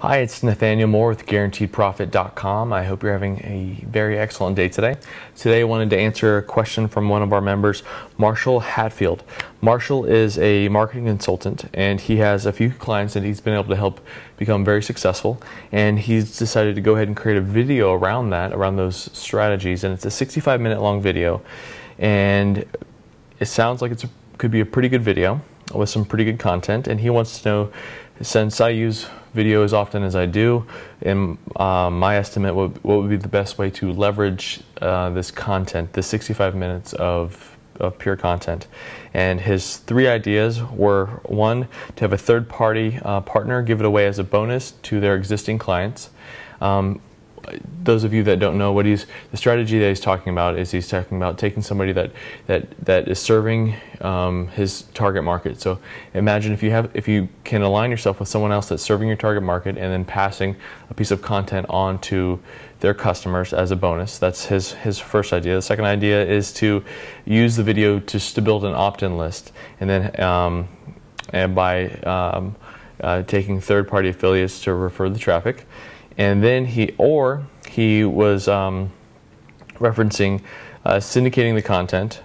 Hi, it's Nathaneal Mohr with GuaranteedProfit.com. I hope you're having a very excellent day today. Today I wanted to answer a question from one of our members, Marshall Hatfield. Marshall is a marketing consultant and he has a few clients that he's been able to help become very successful, and he's decided to go ahead and create a video around those strategies, and it's a 65-minute long video, and it sounds like could be a pretty good video with some pretty good content, and he wants to know, since I use video as often as I do, in my estimate, what would be the best way to leverage this content, this 65 minutes of pure content. And his three ideas were: one, to have a third-party partner give it away as a bonus to their existing clients. Those of you that don't know the strategy that he's talking about is taking somebody that is serving his target market. So imagine if you can align yourself with someone else that's serving your target market and then passing a piece of content on to their customers as a bonus. That's his first idea. The second idea is to use the video to build an opt-in list, and then by taking third-party affiliates to refer the traffic. And then he was referencing syndicating the content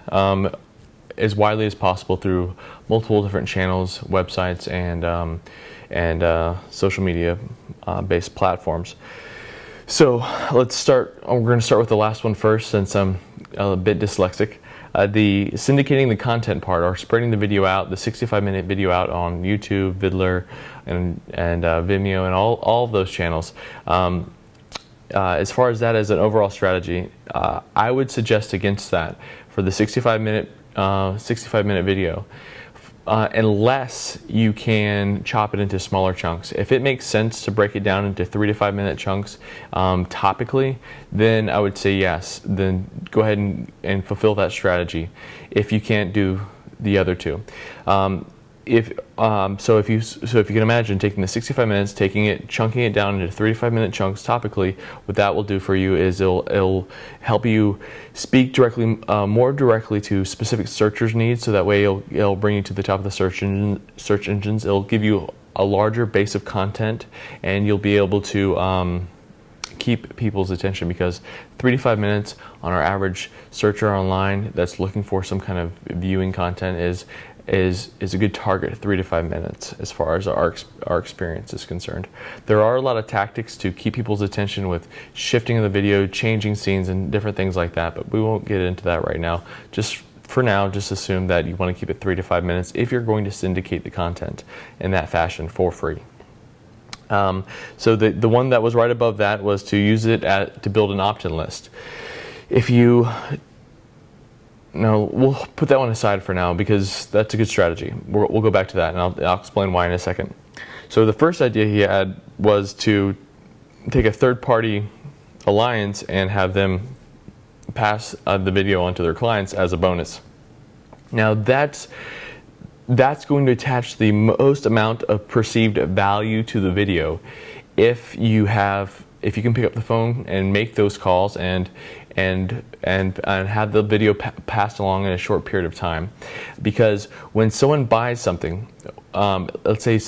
as widely as possible through multiple different channels, websites, and social media based platforms. So let's start. We're going to start with the last one first, since I'm a bit dyslexic. The syndicating the content part, or spreading the video out, the 65-minute video out on YouTube, Vidler, and Vimeo, and all of those channels. As far as that as an overall strategy, I would suggest against that for the 65-minute video, unless you can chop it into smaller chunks. If it makes sense to break it down into 3 to 5 minute chunks topically, then I would say yes, then go ahead and fulfill that strategy if you can't do the other two. If you can imagine taking the 65 minutes, chunking it down into 3 to 5 minute chunks topically, what that will do for you is it'll help you speak more directly to specific searchers' needs. So that way it'll bring you to the top of the search engines. It'll give you a larger base of content, and you'll be able to keep people's attention, because 3 to 5 minutes on our average searcher online that's looking for some kind of viewing content is a good target. 3 to 5 minutes as far as our experience is concerned. There are a lot of tactics to keep people's attention with shifting the video, changing scenes, and different things like that, but we won't get into that right now. For now, just assume that you want to keep it 3 to 5 minutes if you're going to syndicate the content in that fashion for free. So the one that was right above that was to use it to build an opt-in list. No, we'll put that one aside for now, because that's a good strategy. We'll go back to that, and I'll explain why in a second. So the first idea he had was to take a third-party alliance and have them pass the video on to their clients as a bonus. Now that's going to attach the most amount of perceived value to the video if you can pick up the phone and make those calls and have the video passed along in a short period of time. Because when someone buys something, let's say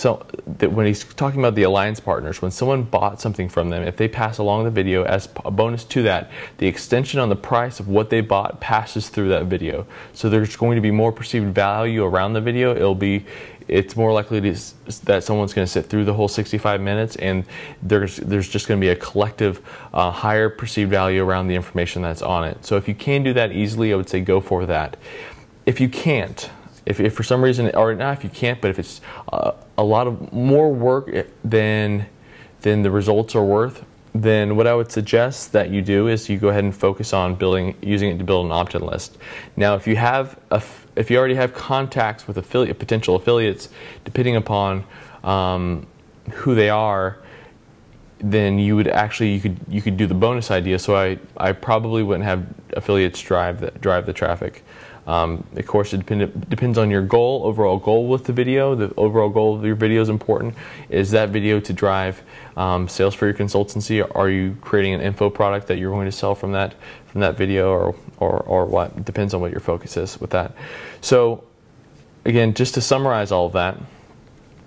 when he's talking about the alliance partners, when someone bought something from them, if they pass along the video as a bonus to that, the extension on the price of what they bought passes through that video. So there's going to be more perceived value around the video. It's more likely that someone's going to sit through the whole 65 minutes, and there's just going to be a collective higher perceived value around the information that's on it. So if you can do that easily, I would say go for that. If you can't, if for some reason, or not if you can't, but if it's a lot of more work than the results are worth, then what I would suggest that you do is you go ahead and focus on using it to build an opt-in list. Now, if you already have contacts with potential affiliates, depending upon who they are, then you could do the bonus idea. So I probably wouldn't have affiliates drive the traffic. Of course, it depends on your overall goal with the video. The overall goal of your video is important. Is that video to drive sales for your consultancy? Are you creating an info product that you're going to sell from that video, or what? It depends on what your focus is with that. So again, just to summarize all of that,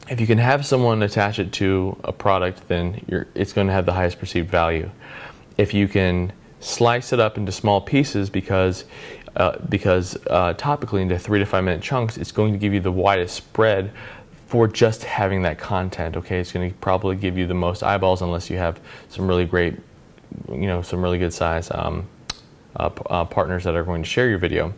if you can have someone attach it to a product, then it's going to have the highest perceived value. If you can slice it up into small pieces, because topically into 3 to 5 minute chunks, it's going to give you the widest spread for just having that content. Okay, it's going to probably give you the most eyeballs, unless you have some really great, some really good size partners that are going to share your video.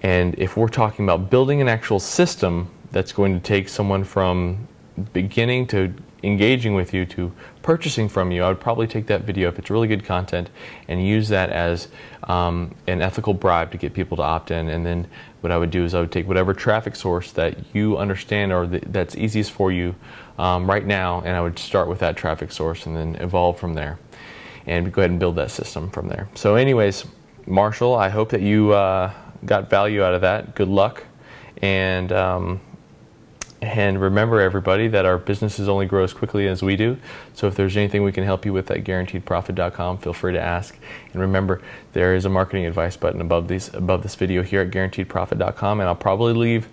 And if we're talking about building an actual system that's going to take someone from beginning to engaging with you to purchasing from you, I would probably take that video, if it's really good content, and use that as an ethical bribe to get people to opt in. And then what I would do is I would take whatever traffic source that you understand or that's easiest for you right now, and I would start with that traffic source and then evolve from there and go ahead and build that system from there. So anyways, Marshall, I hope that you got value out of that. Good luck. And remember, everybody, that our businesses only grow as quickly as we do. So if there's anything we can help you with at guaranteedprofit.com, feel free to ask. And remember, there is a marketing advice button above this video here at guaranteedprofit.com, and I'll probably leave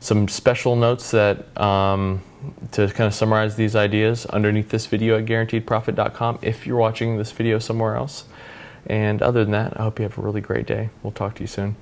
some special notes that to kind of summarize these ideas underneath this video at guaranteedprofit.com if you're watching this video somewhere else. And other than that, I hope you have a really great day. We'll talk to you soon.